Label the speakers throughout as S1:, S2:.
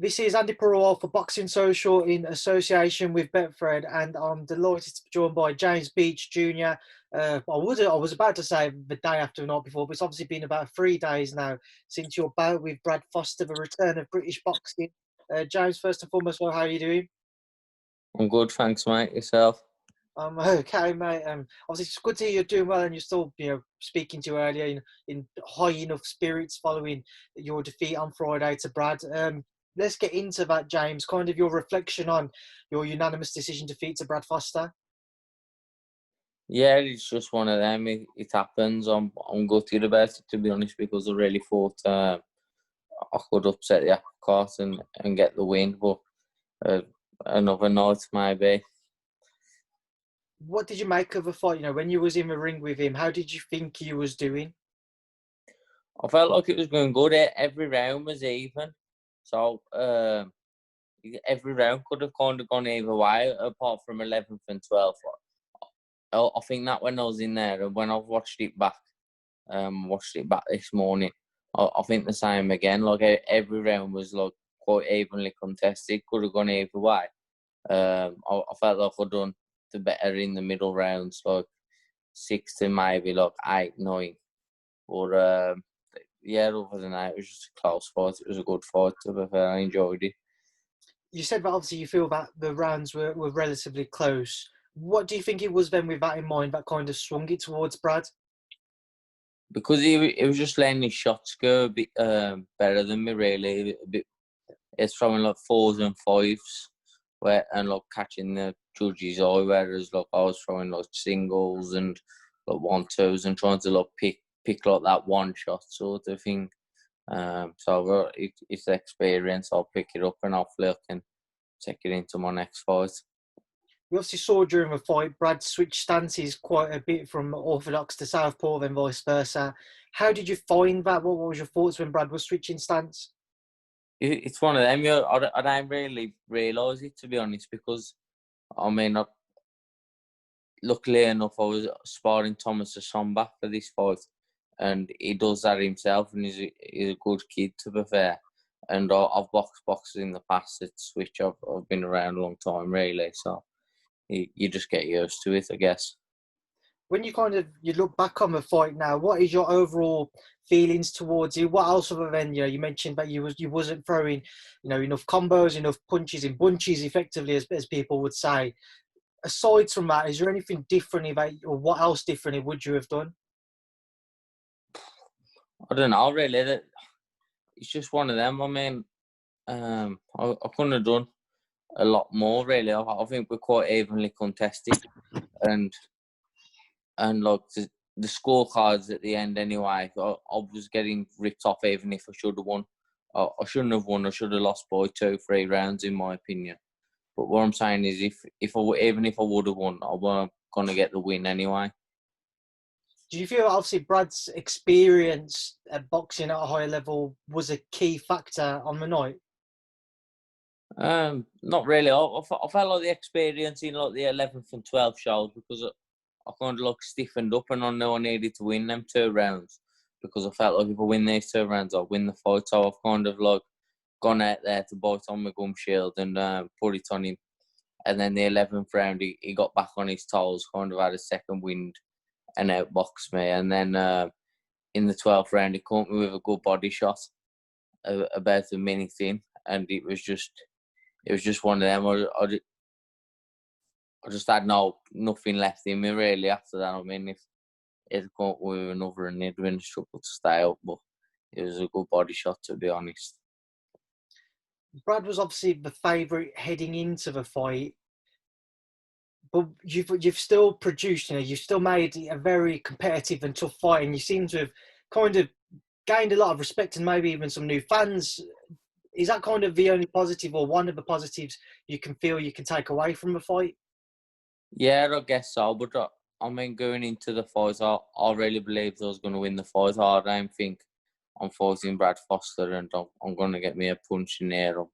S1: This is Andy Purewal for Boxing Social in association with Betfred, and I'm delighted to be joined by James Beech Jr. I was about to say the day after the night before, but it's obviously been about 3 days now since your bout with Brad Foster, the return of British boxing. James, first and foremost, well, how are you doing?
S2: I'm good, thanks, mate. Yourself?
S1: Okay, mate. Obviously, it's good to hear you're doing well, and you're still, speaking to you earlier in high enough spirits following your defeat on Friday to Brad. Let's get into that, James. Kind of your reflection on your unanimous decision defeat to Brad Foster.
S2: Yeah, it's just one of them. It happens. I'm gutted about it, to be honest, because I really thought I could upset the apple cart and get the win, but another night maybe.
S1: What did you make of the fight? When you was in the ring with him, how did you think he was doing?
S2: I felt like it was going good. Every round was even, so every round could have kind of gone either way, apart from 11th and 12th. I think that when I was in there and when I've watched it back this morning, I think the same again. Like every round was like quite evenly contested. Could have gone either way. I felt like I'd done the better in the middle rounds, like 6 to maybe like 8, 9. But yeah, other than that, it was just a close fight. It was a good fight. To be fair, I enjoyed it.
S1: You said that obviously you feel that the rounds were relatively close. What do you think it was then, with that in mind, that kind of swung it towards Brad?
S2: Because he was just letting his shots go a bit better than me, really. A bit, it's throwing like 4s and 5s, and like catching the judge's eye, whereas like I was throwing like singles and like 1-2s and trying to like pick like that one shot sort of thing. So it's the experience. I'll pick it up and hopefully I can take it into my next fight.
S1: We obviously saw during the fight Brad switch stances quite a bit from orthodox to southpaw, then vice versa. How did you find that? What was your thoughts when Brad was switching stance?
S2: It's one of them. I don't really realise it, to be honest, because I mean, luckily enough, I was sparring Thomas Assomba for this fight, and he does that himself, and he's a good kid, to be fair. And I've boxed boxers in the past that switch. I've been around a long time, really, so you just get used to it, I guess.
S1: When you look back on the fight now, what is your overall feelings towards it? What else other than, you mentioned that you wasn't throwing, enough combos, enough punches in bunches effectively, as people would say. Aside from that, is there anything different or what else differently would you have done?
S2: I don't know, really. It's just one of them. I mean, I couldn't have done a lot more, really. I think we're quite evenly contested, and like the scorecards at the end anyway. I was getting ripped off even if I should have won. I shouldn't have won. I should have lost by 2-3 rounds, in my opinion. But what I'm saying is, even if I would have won, I weren't gonna get the win anyway.
S1: Do you feel obviously Brad's experience at boxing at a higher level was a key factor on the night?
S2: Not really. I felt like the experience in like the 11th and 12th shows, because I kind of like stiffened up and I know I needed to win them 2 rounds, because I felt like if I win these 2 rounds, I'll win the fight. So I've kind of like gone out there to bite on my gum shield and put it on him. And then the 11th round, he got back on his toes, kind of had a second wind and outboxed me. And then in the 12th round, he caught me with a good body shot about a minute in, and it was just one of them. I just had nothing left in me, really, after that. I mean, if it caught with another and it'd been a struggle to stay up, but it was a good body shot, to be honest.
S1: Brad was obviously the favourite heading into the fight, but you've still produced, you've still made a very competitive and tough fight, and you seem to have kind of gained a lot of respect and maybe even some new fans. Is that kind of the only positive, or one of the positives you can feel you can take away from the fight?
S2: Yeah, I guess so. But I mean, going into the fight, I really believed I was going to win the fight. I don't think I'm fighting Brad Foster and I'm going to get me a punch in the air.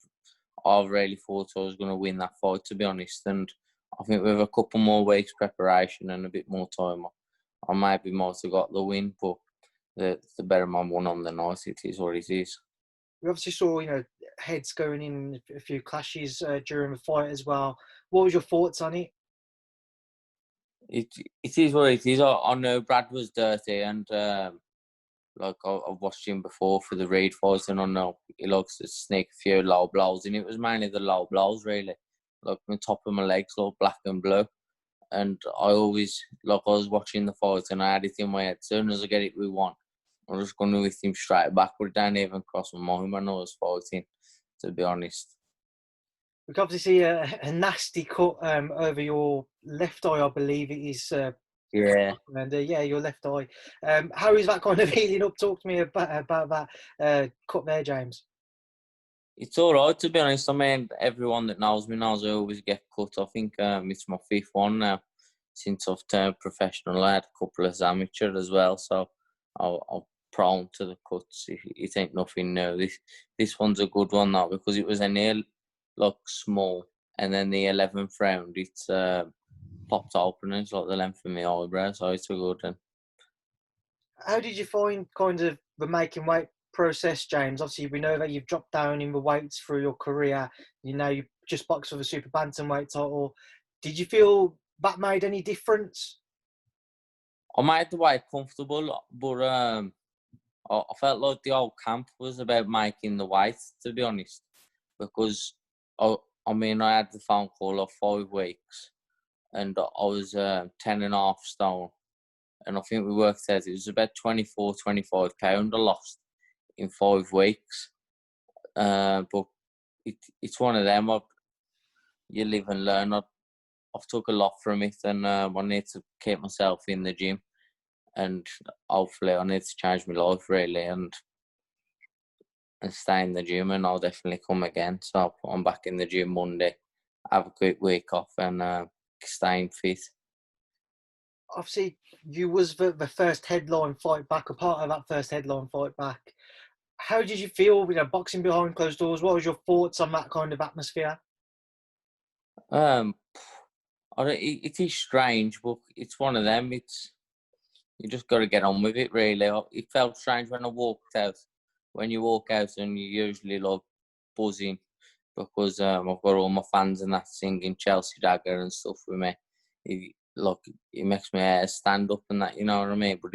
S2: I really thought I was going to win that fight, to be honest. And I think with a couple more weeks preparation and a bit more time, I maybe might have got the win. But the better man won on the night. It is what it is.
S1: We obviously saw, heads going in, a few clashes during the fight as well. What was your thoughts on it?
S2: It is what it is. I know Brad was dirty, and like I've watched him before for the Reed fight, and I know he likes to sneak a few low blows, and it was mainly the low blows really, like the top of my legs, all black and blue. And I always, like, I was watching the fight, and I had it in my head. As soon as I get it with one, I'm just going to hit him straight back. But it didn't even cross my mind when I was fighting, to be honest.
S1: We can obviously see a nasty cut over your left eye, I believe it is.
S2: Yeah.
S1: And yeah, your left eye. How is that kind of healing up? Talk to me about that cut there, James.
S2: It's all right, to be honest. I mean, everyone that knows me knows I always get cut. I think it's my 5th one now since I've turned professional. I had a couple as amateur as well, so I'm prone to the cuts. It ain't nothing new. This one's a good one now because it was a nail, like, small, and then the 11th round it's popped open and it's like the length of my eyebrow, so it's a good one.
S1: How did you find kind of the making weight process, James? Obviously, we know that you've dropped down in the weights through your career. You know, you just boxed for the super bantamweight title. Did you feel that made any difference?
S2: I made the weight comfortable, but I felt like the whole camp was about making the weight, to be honest, because I mean, I had the phone call of 5 weeks, and I was 10.5 stone, and I think we worked out it was about 24, 25 pound I lost in 5 weeks. But it's one of them. You live and learn. I've took a lot from it, and I need to keep myself in the gym, and hopefully I need to change my life really, and stay in the gym, and I'll definitely come again. So I'm back in the gym Monday, have a quick week off, and staying fit.
S1: Obviously, you was the first headline fight back, a part of that first headline fight back. How did you feel, boxing behind closed doors? What was your thoughts on that kind of atmosphere?
S2: It is strange, but it's one of them. You just got to get on with it, really. It felt strange when I walked out. When you walk out and you usually like buzzing because I've got all my fans and that singing Chelsea Dagger and stuff with me. It makes my hair stand up and that, you know what I mean? But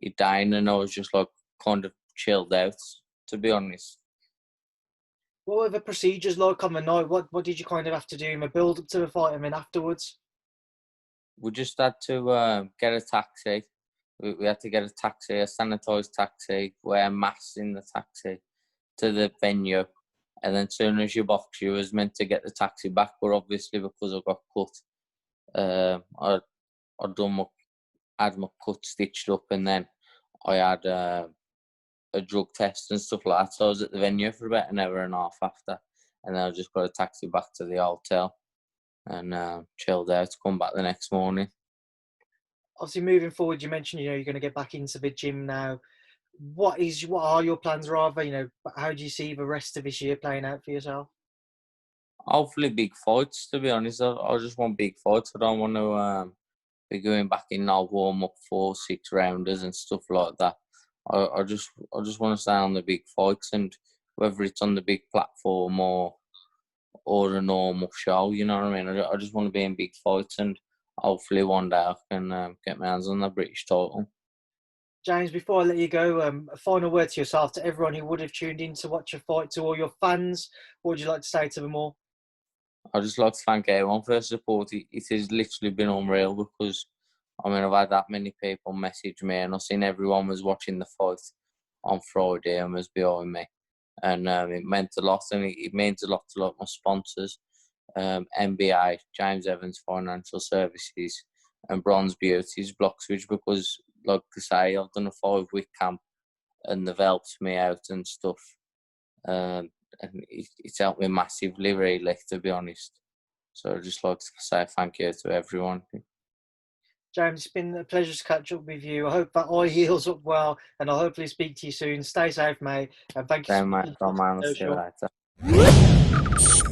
S2: it died, and I was just like kind of chilled out, to be honest.
S1: What were the procedures like on the night? What did you kind of have to do in the build up to the fight and then afterwards?
S2: We just had to get a taxi. We had to get a taxi, a sanitised taxi, wear masks in the taxi to the venue. And then as soon as you box, you was meant to get the taxi back. But obviously, because I got cut, I had my cut stitched up, and then I had a drug test and stuff like that. So I was at the venue for about an hour and a half after. And then I just got a taxi back to the hotel and chilled out, come back the next morning.
S1: Obviously, moving forward, you mentioned you're going to get back into the gym now. What are your plans, rather? How do you see the rest of this year playing out for yourself?
S2: Hopefully big fights, to be honest. I just want big fights. I don't want to be going back in now warm up 4, 6 rounders and stuff like that. I just want to stay on the big fights, and whether it's on the big platform or a normal show, you know what I mean? I just want to be in big fights, and hopefully one day I can get my hands on the British title.
S1: James, before I let you go, a final word to yourself, to everyone who would have tuned in to watch your fight, to all your fans. What would you like to say to them all?
S2: I'd just like to thank everyone for their support. It has literally been unreal because, I mean, I've had that many people message me, and I've seen everyone was watching the fight on Friday and was behind me. And it meant a lot, and it means a lot to like my sponsors, MBI, James Evans Financial Services, and Bronze Beauties, Blockswitch, because, like I say, I've done a 5-week camp, and they've helped me out and stuff. And it's helped me massively, really, to be honest. So I'd just like to say thank you to everyone.
S1: James, it's been a pleasure to catch up with you. I hope that eye heals up well, and I'll hopefully speak to you soon. Stay safe, mate. And thank you
S2: Same, mate.
S1: for
S2: Don't mind, see you
S1: social.
S2: later.